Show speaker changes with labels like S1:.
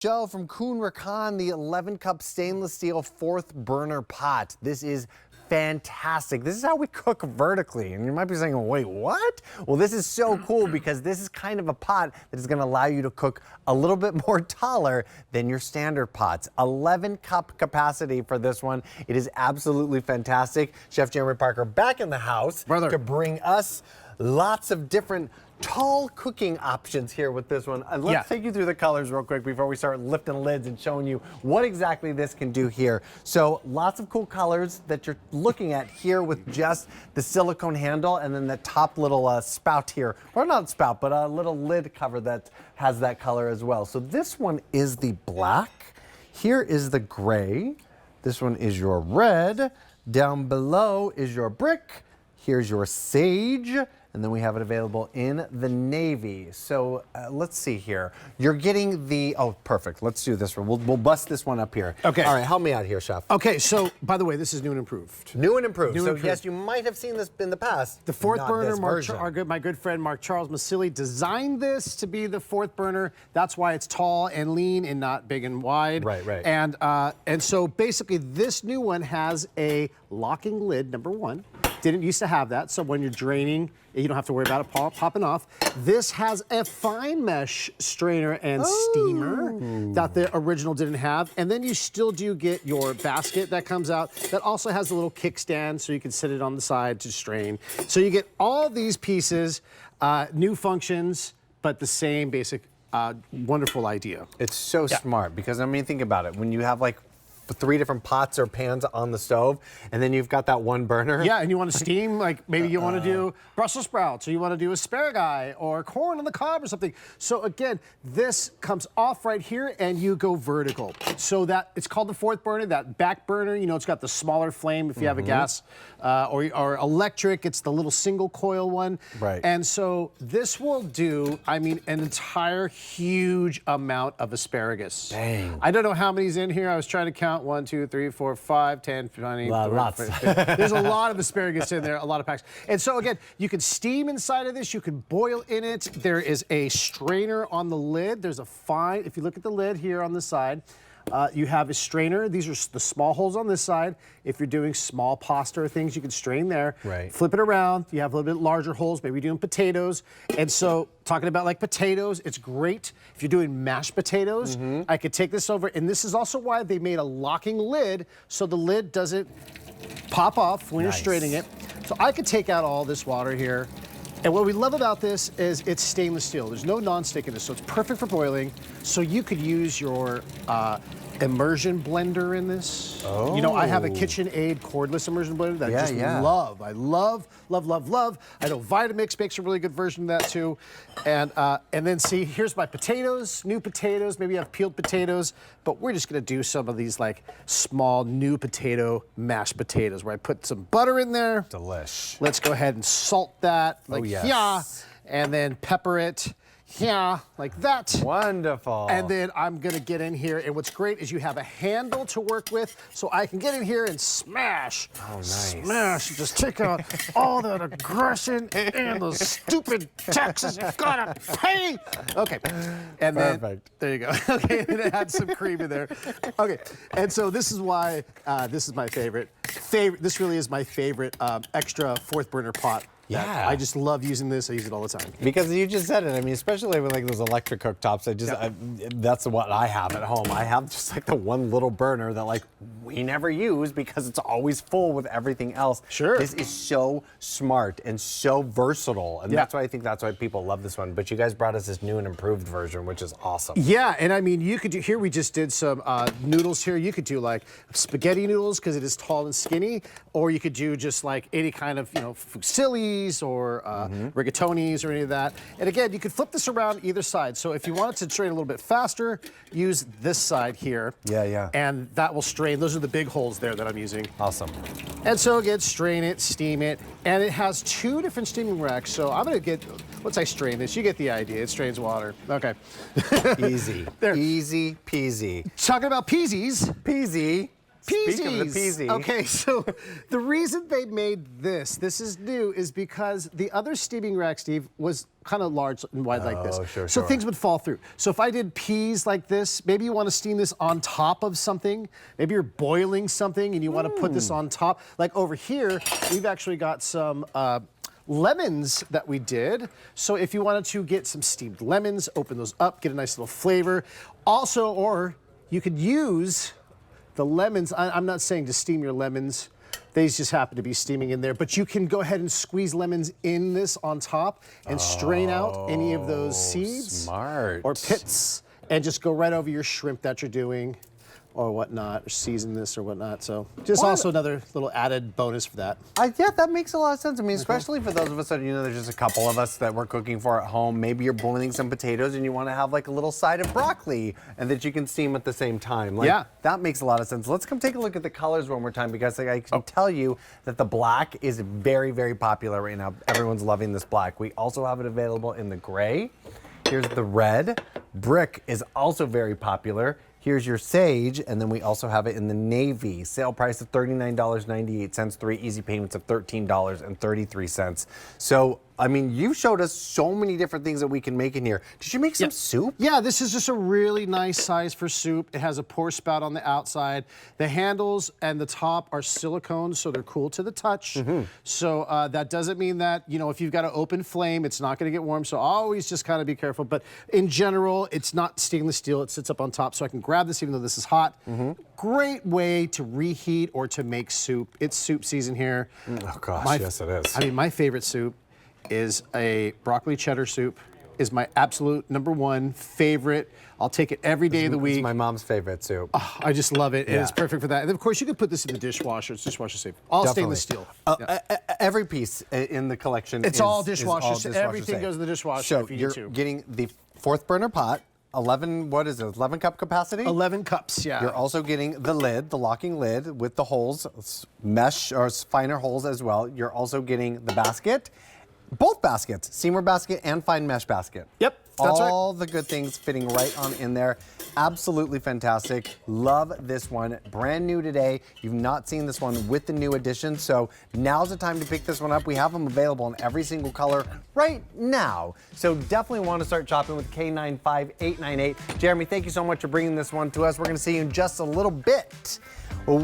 S1: Joe from Kuhn Rikon, the 11-cup stainless steel 4th burner pot. This is fantastic. This is how we cook vertically. And you might be saying, wait, what? Well, this is so cool because this is kind of a pot that is going to allow you to cook a little bit more taller than your standard pots. 11-cup capacity for this one. It is absolutely fantastic. Chef Jeremy Parker back in the house to bring us lots of different tall cooking options here with this one. Let's take you through the colors real quick before we start lifting lids and showing you what exactly this can do here. So lots of cool colors that you're looking at here with just the silicone handle and then the top little spout here, or not spout, but a little lid cover that has that color as well. So this one is the black. Here is the gray. This one is your red. Down below is your brick. Here's your sage. And then we have it available in the navy. So let's see here. You're getting the, oh, perfect. Let's do this one. We'll bust this one up here.
S2: Okay.
S1: All right, help me out here, Chef.
S2: Okay, so by the way, this is new and improved.
S1: New and improved. Yes, you might have seen this in the past.
S2: The 4th burner, my good friend Mark Charles Masili designed this to be the 4th burner. That's why it's tall and lean and not big and wide.
S1: Right, right.
S2: And so basically this new one has a locking lid, number 1. Didn't used to have that, so when you're draining, you don't have to worry about it popping off. This has a fine mesh strainer and steamer that the original didn't have. And then you still do get your basket that comes out that also has a little kickstand so you can sit it on the side to strain. So you get all these pieces, new functions, but the same basic wonderful idea.
S1: It's so smart because, I mean, think about it. When you have like 3 different pots or pans on the stove, and then you've got that one burner.
S2: Yeah, and you want to steam, like maybe you want to do Brussels sprouts, or you want to do asparagus, or corn on the cob or something. So again, this comes off right here, and you go vertical. So that, it's called the 4th burner, that back burner, you know, it's got the smaller flame if you have a gas, or electric, it's the little single coil one.
S1: Right.
S2: And so this will do, I mean, an entire huge amount of asparagus.
S1: Dang.
S2: I don't know how many's in here. I was trying to count. 1, 2, 3, 4, 5, 10, 20.
S1: Lots.
S2: There's a lot of asparagus in there, a lot of packs. And so again, you can steam inside of this, you can boil in it. There is a strainer on the lid. There's a fine, if you look at the lid here on the side, you have a strainer. These are the small holes on this side. If you're doing small pasta or things, you can strain there.
S1: Right.
S2: Flip it around. You have a little bit larger holes, maybe doing potatoes. And so talking about like potatoes, it's great. If you're doing mashed potatoes, I could take this over. And this is also why they made a locking lid so the lid doesn't pop off when you're straining it. So I could take out all this water here. And what we love about this is it's stainless steel. There's no non-stick in this, so it's perfect for boiling. So you could use your immersion blender in this. Oh. You know, I have a KitchenAid cordless immersion blender that I just love. I love. I know Vitamix makes a really good version of that too. And then see, here's my potatoes, new potatoes. Maybe you have peeled potatoes, but we're just gonna do some of these like small new potato mashed potatoes where I put some butter in there.
S1: Delish.
S2: Let's go ahead and salt that, like and then pepper it. Like that.
S1: Wonderful.
S2: And then I'm gonna get in here, and what's great is you have a handle to work with, so I can get in here and smash.
S1: Oh, nice.
S2: Smash, just take out all that aggression and the stupid taxes you gotta pay. Okay, and then, there you go. Okay, and then add some cream in there. Okay, and so this is why this is my favorite. This really is my favorite extra 4th burner pot.
S1: Yeah.
S2: I just love using this. I use it all the time.
S1: Because you just said it. I mean, especially with like those electric cooktops, that's what I have at home. I have just like the one little burner that like we never use because it's always full with everything else.
S2: Sure.
S1: This is so smart and so versatile. And that's why I think that's why people love this one. But you guys brought us this new and improved version, which is awesome.
S2: Yeah, and I mean, you could do, here we just did some noodles here. You could do like spaghetti noodles because it is tall and skinny, or you could do just like any kind of, you know, fusilli or rigatonis or any of that. And again, you could flip this around either side. So if you wanted to strain a little bit faster, use this side here. And that will strain. Those are the big holes there that I'm using.
S1: Awesome.
S2: And so again, strain it, steam it. And it has 2 different steaming racks. So I'm gonna get, once I strain this, you get the idea. It strains water. Okay.
S1: Easy. Easy peasy.
S2: Talking about peasies.
S1: Peasy. Speaking of the peasy.
S2: Okay, so the reason they made this is new, is because the other steaming rack, Steve, was kind of large and wide like this.
S1: Sure,
S2: so
S1: sure.
S2: things would fall through. So if I did peas like this, maybe you want to steam this on top of something. Maybe you're boiling something and you want to put this on top. Like over here, we've actually got some lemons that we did. So if you wanted to get some steamed lemons, open those up, get a nice little flavor. Also, or you could use the lemons. I'm not saying to steam your lemons. They just happen to be steaming in there. But you can go ahead and squeeze lemons in this on top and strain out any of those seeds
S1: Smart.
S2: or pits and just go right over your shrimp that you're doing or whatnot, or season this or whatnot. So just also another little added bonus for that.
S1: Yeah, that makes a lot of sense. I mean, especially for those of us that, there's just a couple of us that we're cooking for at home. Maybe you're boiling some potatoes and you want to have like a little side of broccoli and that you can steam at the same time. Like,
S2: Yeah.
S1: That makes a lot of sense. Let's come take a look at the colors one more time, because I can tell you that the black is very, very popular right now. Everyone's loving this black. We also have it available in the gray. Here's the red. Brick is also very popular. Here's your sage, and then we also have it in the navy. Sale price of $39.98, 3 easy payments of $13.33. So, I mean, you showed us so many different things that we can make in here. Did you make some soup?
S2: Yeah, this is just a really nice size for soup. It has a pour spout on the outside. The handles and the top are silicone, so they're cool to the touch. So that doesn't mean that, if you've got an open flame, it's not gonna get warm. So always just kind of be careful. But in general, it's not stainless steel. It sits up on top, so I can grab this even though this is hot. Great way to reheat or to make soup. It's soup season here.
S1: Oh gosh, yes it is.
S2: I mean, my favorite soup is a broccoli cheddar soup. Is my absolute #1 favorite. I'll take it every day of the week.
S1: It's my mom's favorite soup.
S2: Oh, I just love it, and it's perfect for that. And of course, you can put this in the dishwasher. It's dishwasher safe. All stainless steel.
S1: Every piece in the collection
S2: It's
S1: is
S2: all dishwasher safe.
S1: dishwasher
S2: Everything
S1: safe.
S2: goes in the dishwasher
S1: So
S2: if you
S1: you're
S2: need to.
S1: getting the 4th burner pot, 11 cup capacity?
S2: 11 cups, yeah.
S1: You're also getting the lid, the locking lid with the holes, mesh or finer holes as well. You're also getting the basket. Both baskets, steamer basket and fine mesh basket.
S2: Yep, that's right.
S1: All the good things fitting right on in there. Absolutely fantastic. Love this one. Brand new today. You've not seen this one with the new addition, so now's the time to pick this one up. We have them available in every single color right now. So definitely want to start shopping with K95898. Jeremy, thank you so much for bringing this one to us. We're going to see you in just a little bit. Well,